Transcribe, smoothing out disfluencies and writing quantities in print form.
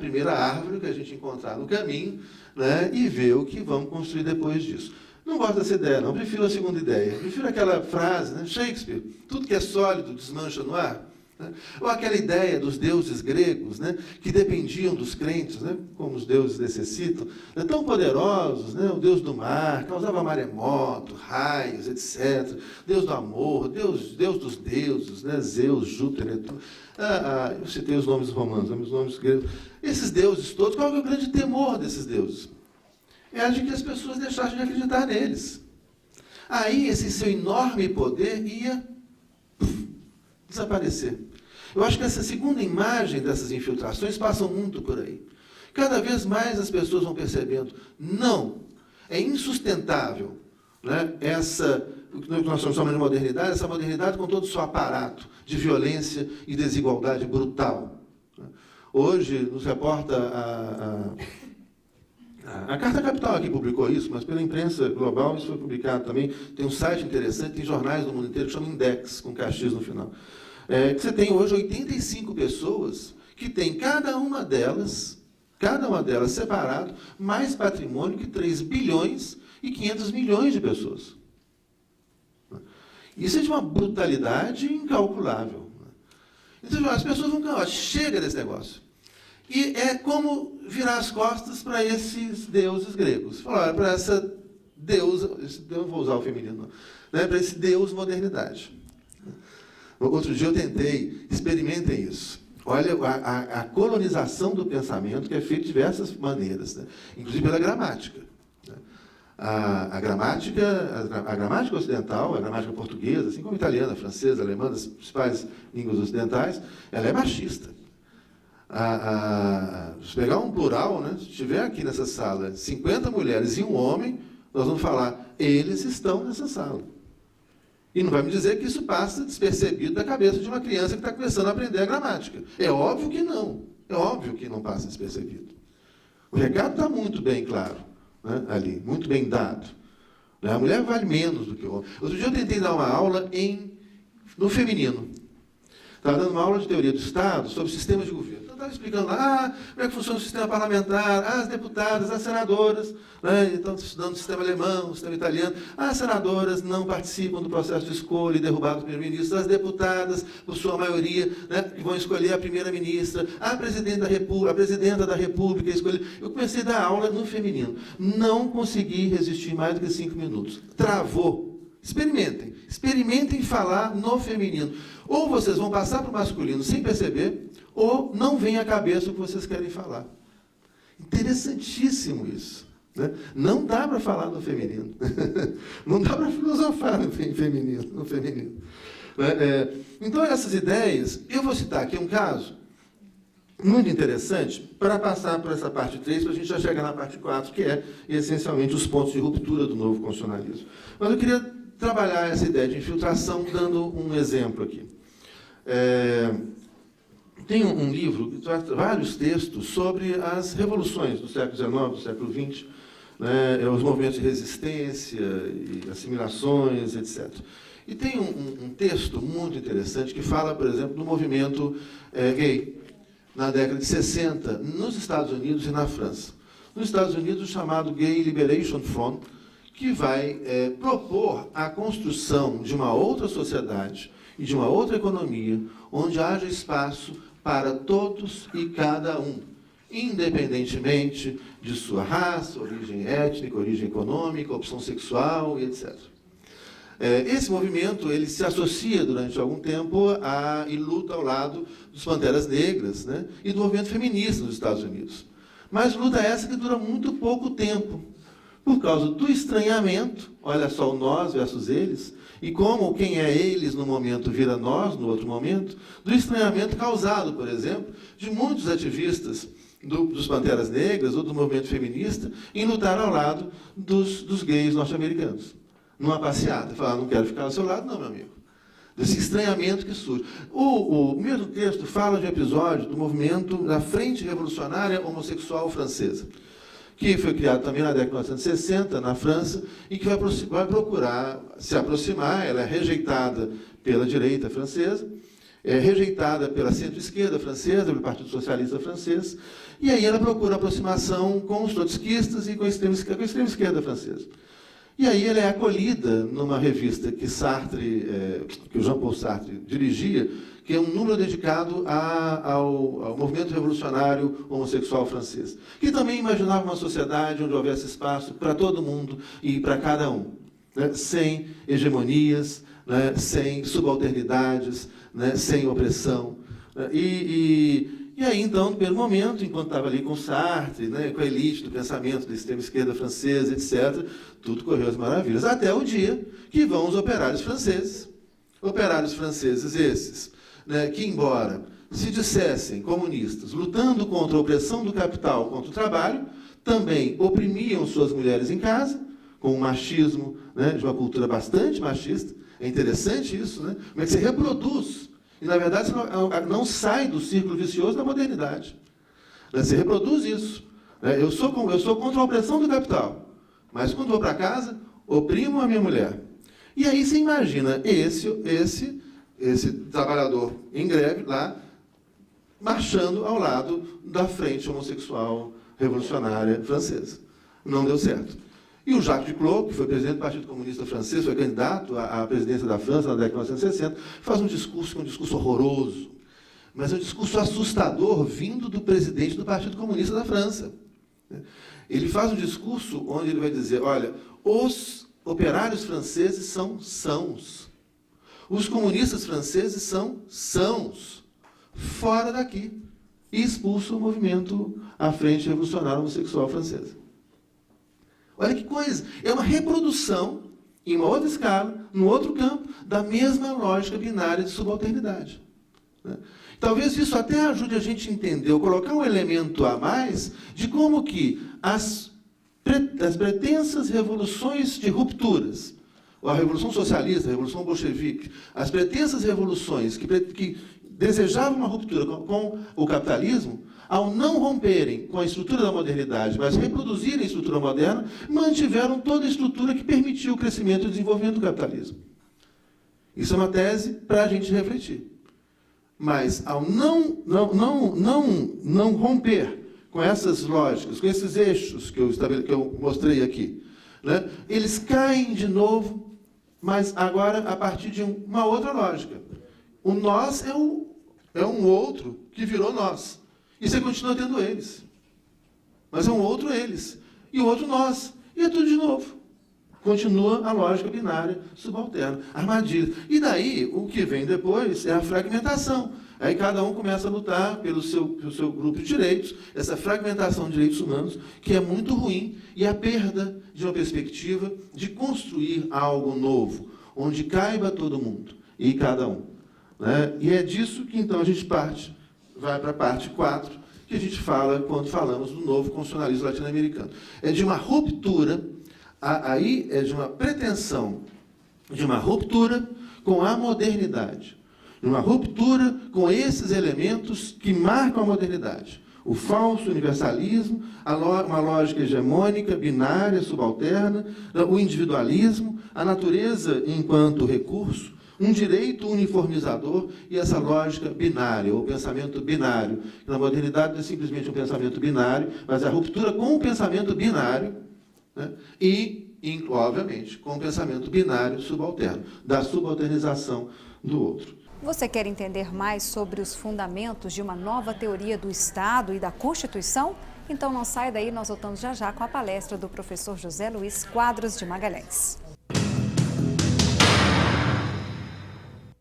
primeira árvore que a gente encontrar no caminho, né, e ver o que vamos construir depois disso. Não gosto dessa ideia, não. Prefiro a segunda ideia. Prefiro aquela frase, né, Shakespeare, tudo que é sólido desmancha no ar. Né? Ou aquela ideia dos deuses gregos, né, que dependiam dos crentes, né, como os deuses necessitam, né, tão poderosos, né, o deus do mar, causava maremoto, raios, etc. Deus do amor, Deus dos deuses, né, Zeus, Júpiter, Netuno. Eu citei os nomes romanos, os nomes gregos. Esses deuses todos, qual é o grande temor desses deuses? É de que as pessoas deixassem de acreditar neles. Aí esse seu enorme poder ia desaparecer. Eu acho que essa segunda imagem dessas infiltrações passa muito por aí. Cada vez mais as pessoas vão percebendo, não, é insustentável, né, o que nós chamamos de modernidade, essa modernidade com todo o seu aparato de violência e desigualdade brutal. Hoje, nos reporta a Carta Capital aqui publicou isso, mas pela imprensa global isso foi publicado também. Tem um site interessante, tem jornais do mundo inteiro que chama Index, com caixis no final. Que você tem hoje 85 pessoas que tem cada uma delas separado, mais patrimônio que 3 bilhões e 500 milhões de pessoas. Isso é de uma brutalidade incalculável. Então, as pessoas vão, chega desse negócio. E é como virar as costas para esses deuses gregos. Falar para essa deusa, eu não vou usar o feminino, né, para esse deus modernidade. Outro dia eu tentei, experimentem isso. Olha a colonização do pensamento que é feita de diversas maneiras, né? Inclusive pela gramática. Né? A gramática ocidental, a gramática portuguesa, assim como a italiana, francesa, alemã, as principais línguas ocidentais, ela é machista. Se pegar um plural, né, se tiver aqui nessa sala 50 mulheres e um homem, nós vamos falar, eles estão nessa sala. E não vai me dizer que isso passa despercebido da cabeça de uma criança que está começando a aprender a gramática. É óbvio que não. É óbvio que não passa despercebido. O recado está muito bem claro, né, ali, muito bem dado. A mulher vale menos do que o homem. Outro dia eu tentei dar uma aula no feminino. Estava dando uma aula de teoria do Estado sobre sistemas de governo. Então, estava explicando lá como é que funciona o sistema parlamentar, as deputadas, as senadoras, né? Então, estudando o sistema alemão, o sistema italiano. As senadoras não participam do processo de escolha e derrubada do primeiro-ministro. As deputadas, por sua maioria, né, que vão escolher a primeira-ministra, a presidenta da República escolher. Eu comecei a dar aula no feminino. Não consegui resistir mais do que 5 minutos. Travou. Experimentem falar no feminino. Ou vocês vão passar para o masculino sem perceber, ou não vem à cabeça o que vocês querem falar. Interessantíssimo isso. Né? Não dá para falar no feminino. Não dá para filosofar no feminino. Então, essas ideias, eu vou citar aqui um caso muito interessante para passar por essa parte 3, para a gente já chegar na parte 4, que é, essencialmente, os pontos de ruptura do novo constitucionalismo. Mas eu queria trabalhar essa ideia de infiltração dando um exemplo aqui. Tem um livro que traz vários textos sobre as revoluções do século XIX, do século XX, né, os movimentos de resistência e assimilações, etc. E tem um texto muito interessante que fala, por exemplo, do movimento gay na década de 60, nos Estados Unidos e na França. Nos Estados Unidos, o chamado Gay Liberation Front, que vai propor a construção de uma outra sociedade e de uma outra economia, onde haja espaço para todos e cada um, independentemente de sua raça, origem étnica, origem econômica, opção sexual, etc. Esse movimento ele se associa durante algum tempo e luta ao lado dos Panteras Negras, né, e do movimento feminista nos Estados Unidos. Mas luta essa que dura muito pouco tempo, por causa do estranhamento, olha só o nós versus eles, e como quem é eles no momento vira nós no outro momento, do estranhamento causado, por exemplo, de muitos ativistas dos Panteras Negras ou do movimento feminista em lutar ao lado dos gays norte-americanos. Numa passeata. Falar, não quero ficar ao seu lado, não, meu amigo. Desse estranhamento que surge. O mesmo texto fala de um episódio do movimento da Frente Revolucionária Homossexual Francesa, que foi criado também na década de 1960, na França, e que vai procurar se aproximar. Ela é rejeitada pela direita francesa, é rejeitada pela centro-esquerda francesa, pelo Partido Socialista francês, E aí ela procura aproximação com os trotskistas e com a extrema esquerda francesa. E aí ela é acolhida numa revista que que o Jean-Paul Sartre dirigia, que é um número dedicado ao movimento revolucionário homossexual francês, que também imaginava uma sociedade onde houvesse espaço para todo mundo e para cada um, né, sem hegemonias, né, sem subalternidades, né, sem opressão. E aí, então, no primeiro momento, enquanto estava ali com Sartre, né, com a elite do pensamento da extrema-esquerda francesa, etc., tudo correu às maravilhas, até o dia que vão os operários franceses. Operários franceses esses, né, que, embora se dissessem comunistas, lutando contra a opressão do capital, contra o trabalho, também oprimiam suas mulheres em casa, com um machismo, né, de uma cultura bastante machista. É interessante isso, né? Como é que você reproduz. E, na verdade, você não sai do círculo vicioso da modernidade. Você reproduz isso. Eu sou contra a opressão do capital, mas quando vou para casa, oprimo a minha mulher. E aí você imagina esse trabalhador em greve lá, marchando ao lado da frente homossexual revolucionária francesa. Não deu certo. E o Jacques Duclos, que foi presidente do Partido Comunista Francês, foi candidato à presidência da França na década de 1960, faz um discurso que é um discurso horroroso, mas é um discurso assustador vindo do presidente do Partido Comunista da França. Ele faz um discurso onde ele vai dizer, olha, os operários franceses são sãos, os comunistas franceses são sãos, fora daqui, e expulsa o movimento à frente revolucionária homossexual francesa. Olha que coisa, é uma reprodução, em uma outra escala, num outro campo, da mesma lógica binária de subalternidade. Né? Talvez isso até ajude a gente a entender, ou colocar um elemento a mais, de como que as pretensas revoluções de rupturas, a Revolução Socialista, a Revolução Bolchevique, as pretensas revoluções que desejavam uma ruptura com o capitalismo, ao não romperem com a estrutura da modernidade, mas reproduzirem a estrutura moderna, mantiveram toda a estrutura que permitiu o crescimento e o desenvolvimento do capitalismo. Isso é uma tese para a gente refletir. Mas, ao não romper com essas lógicas, com esses eixos que eu mostrei aqui, né, eles caem de novo, mas agora a partir de uma outra lógica. O nós é um outro que virou nós. E você continua tendo eles. Mas é um outro eles. E o outro nós. E é tudo de novo. Continua a lógica binária subalterna. Armadilha. E daí, o que vem depois é a fragmentação. Aí cada um começa a lutar pelo seu grupo de direitos, essa fragmentação de direitos humanos, que é muito ruim, e a perda de uma perspectiva de construir algo novo, onde caiba todo mundo e cada um. Né? E é disso que, então, a gente vai para a parte 4, que a gente fala quando falamos do novo constitucionalismo latino-americano. É de uma ruptura, aí é de uma pretensão, de uma ruptura com a modernidade, de uma ruptura com esses elementos que marcam a modernidade. O falso universalismo, uma lógica hegemônica, binária, subalterna, o individualismo, a natureza enquanto recurso, um direito uniformizador e essa lógica binária, ou pensamento binário. Na modernidade não é simplesmente um pensamento binário, mas é a ruptura com o pensamento binário, né? E, obviamente, com o pensamento binário subalterno, da subalternização do outro. Você quer entender mais sobre os fundamentos de uma nova teoria do Estado e da Constituição? Então não sai daí, nós voltamos já já com a palestra do professor José Luiz Quadros de Magalhães.